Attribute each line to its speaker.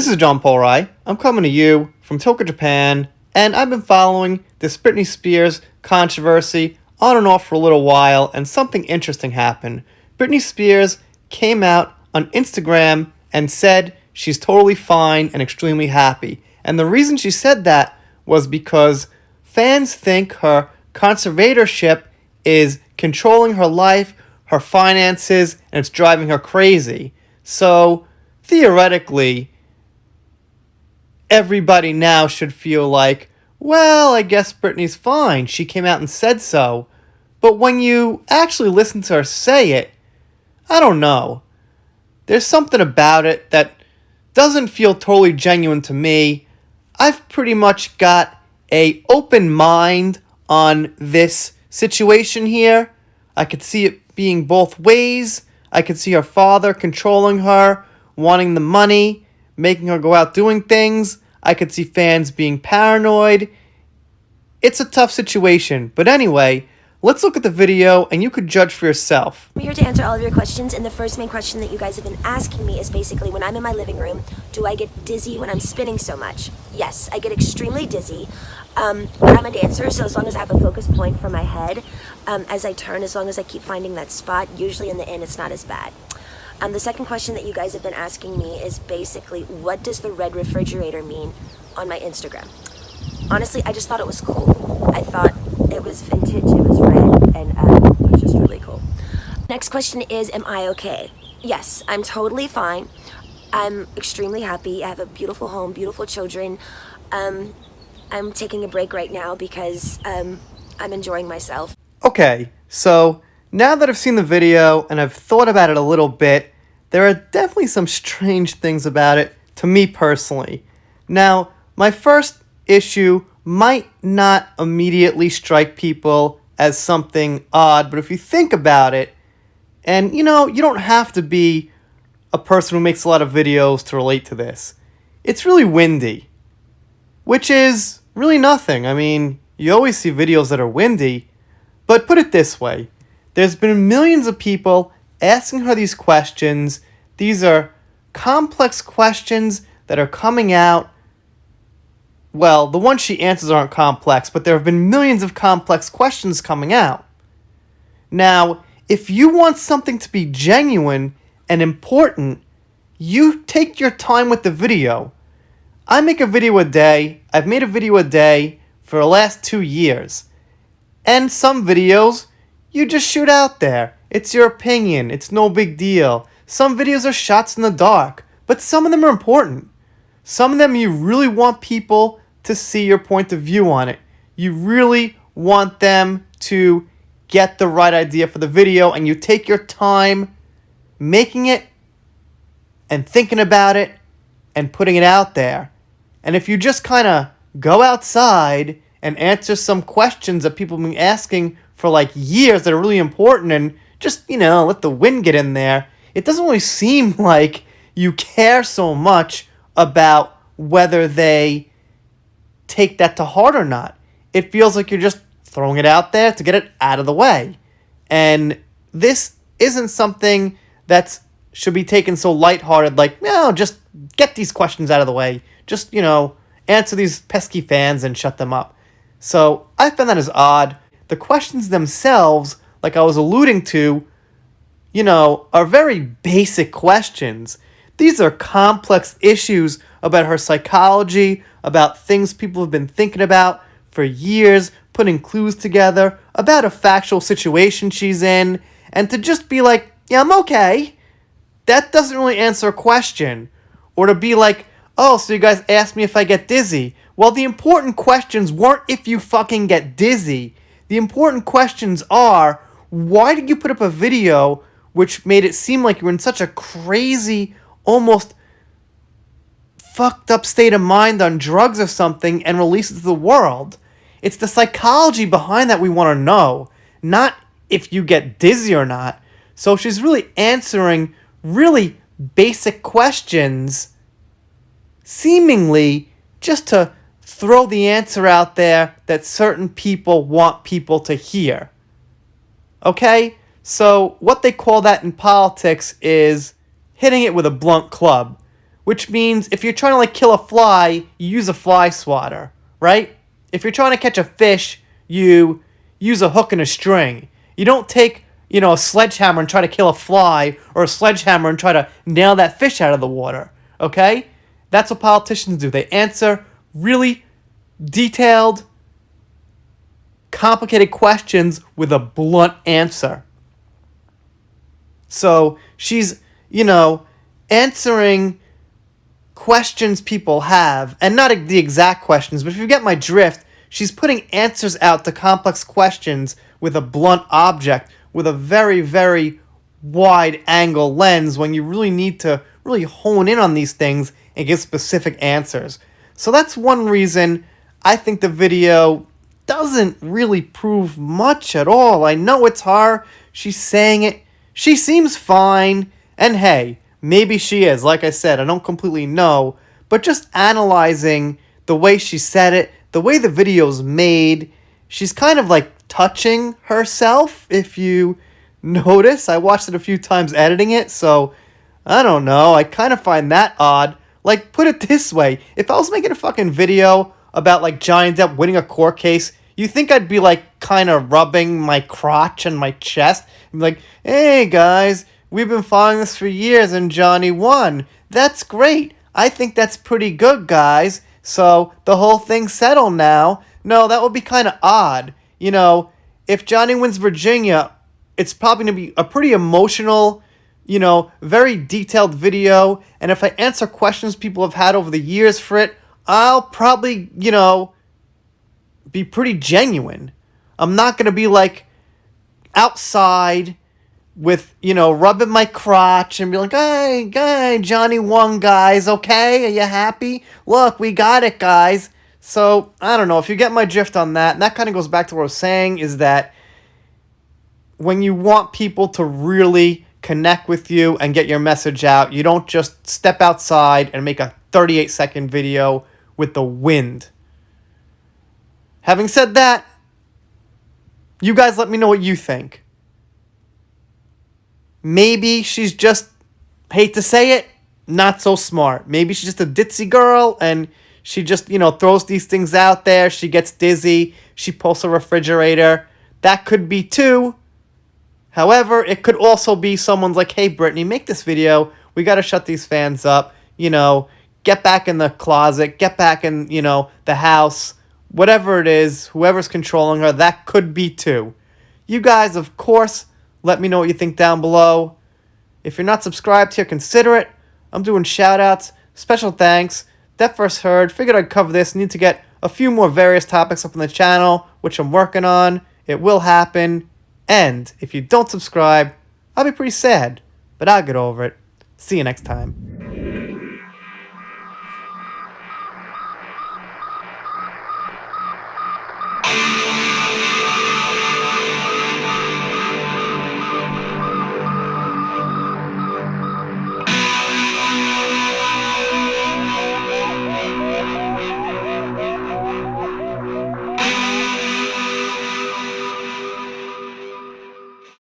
Speaker 1: is John Polrai. I'm coming to you from Tokyo, Japan, and I've been following this Britney Spears controversy on and off for a little while, and something interesting happened. Britney Spears came out on Instagram and said she's totally fine and extremely happy. And the reason she said that was because fans think her conservatorship is controlling her life, her finances, and it's driving her crazy. So, theoretically, everybody now should feel like, well, I guess Britney's fine. She came out and said so. But when you actually listen to her say it, I don't know. There's something about it that doesn't feel totally genuine to me. I've pretty much got an open mind on this situation here. I could see it being both ways. I could see her father controlling her, wanting the money, making her go out doing things. I could see fans being paranoid. It's a tough situation. But anyway, let's look at the video and you could judge for yourself.
Speaker 2: I'm here to answer all of your questions, and the first main question that you guys have been asking me is basically, when I'm in my living room, do I get dizzy when I'm spinning so much? Yes, I get extremely dizzy. I'm a dancer, so as long as I have a focus point for my head, as I turn, as long as I keep finding that spot, usually in the end it's not as bad. The second question that you guys have been asking me is basically, what does the red refrigerator mean on my Instagram? Honestly, I just thought it was cool. I thought it was vintage, it was red, and it was just really cool. Next question is, am I okay? Yes, I'm totally fine. I'm extremely happy. I have a beautiful home, beautiful children. I'm taking a break right now because I'm enjoying myself.
Speaker 1: Okay, so now that I've seen the video and I've thought about it a little bit, there are definitely some strange things about it to me personally. Now, my first issue might not immediately strike people as something odd, but if you think about it, and you don't have to be a person who makes a lot of videos to relate to this. It's really windy, which is really nothing. I mean, you always see videos that are windy, but put it this way. There's been millions of people asking her these questions. These are complex questions that are coming out. Well, the ones she answers aren't complex, but there have been millions of complex questions coming out. Now, if you want something to be genuine and important, you take your time with the video. I make a video a day. I've made a video a day for the last 2 years. And some videos, you just shoot out there. It's your opinion. It's no big deal. Some videos are shots in the dark, but some of them are important. Some of them you really want people to see your point of view on it. You really want them to get the right idea for the video, and you take your time making it and thinking about it and putting it out there. And if you just kind of go outside and answer some questions that people have been asking for like years that are really important and just, let the wind get in there, it doesn't really seem like you care so much about whether they take that to heart or not. It feels like you're just throwing it out there to get it out of the way. And this isn't something that should be taken so lighthearted, like, no, just get these questions out of the way. Just, answer these pesky fans and shut them up. So I found that as odd. The questions themselves, like I was alluding to, are very basic questions. These are complex issues about her psychology, about things people have been thinking about for years, putting clues together, about a factual situation she's in, and to just be like, yeah, I'm okay, that doesn't really answer a question. Or to be like, oh, so you guys asked me if I get dizzy. Well, the important questions weren't if you fucking get dizzy. The important questions are, why did you put up a video which made it seem like you were in such a crazy, almost fucked up state of mind on drugs or something and release it to the world? It's the psychology behind that we want to know, not if you get dizzy or not. So she's really answering really basic questions, seemingly just to throw the answer out there that certain people want people to hear. Okay? So what they call that in politics is hitting it with a blunt club, which means if you're trying to like kill a fly, you use a fly swatter, right? If you're trying to catch a fish, you use a hook and a string. You don't take, a sledgehammer and try to kill a fly, or a sledgehammer and try to nail that fish out of the water, okay? That's what politicians do. They answer really detailed, complicated questions with a blunt answer. So she's, answering questions people have, and not the exact questions, but if you get my drift, she's putting answers out to complex questions with a blunt object, with a very, very wide angle lens when you really need to really hone in on these things and give specific answers. So that's one reason I think the video doesn't really prove much at all. I know it's her. She's saying it. She seems fine. And hey, maybe she is. Like I said, I don't completely know. But just analyzing the way she said it, the way the video's made, she's kind of like touching herself, if you notice. I watched it a few times editing it, so I don't know. I kind of find that odd. Like, put it this way. If I was making a fucking video about, like, Johnny Depp winning a court case, you think I'd be, like, kind of rubbing my crotch and my chest? And be like, hey, guys, we've been following this for years and Johnny won. That's great. I think that's pretty good, guys. So the whole thing's settled now. No, that would be kind of odd. If Johnny wins Virginia, it's probably going to be a pretty emotional, very detailed video. And if I answer questions people have had over the years for it, I'll probably, be pretty genuine. I'm not going to be like outside with, rubbing my crotch and be like, hey, Johnny won, guys, okay? Are you happy? Look, we got it, guys. So, I don't know, if you get my drift on that, and that kind of goes back to what I was saying, is that when you want people to really connect with you and get your message out, you don't just step outside and make a 38-second video with the wind. Having said that, you guys let me know what you think. Maybe she's just, hate to say it, not so smart. Maybe she's just a ditzy girl and she just, throws these things out there. She gets dizzy. She pulls a refrigerator. That could be too. However, it could also be someone's like, hey, Britney, make this video. We got to shut these fans up. Get back in the closet. Get back in, the house. Whatever it is, whoever's controlling her, that could be too. You guys, of course, let me know what you think down below. If you're not subscribed here, consider it. I'm doing shout-outs, special thanks. That first heard, figured I'd cover this. Need to get a few more various topics up on the channel, which I'm working on. It will happen. And if you don't subscribe, I'll be pretty sad. But I'll get over it. See you next time.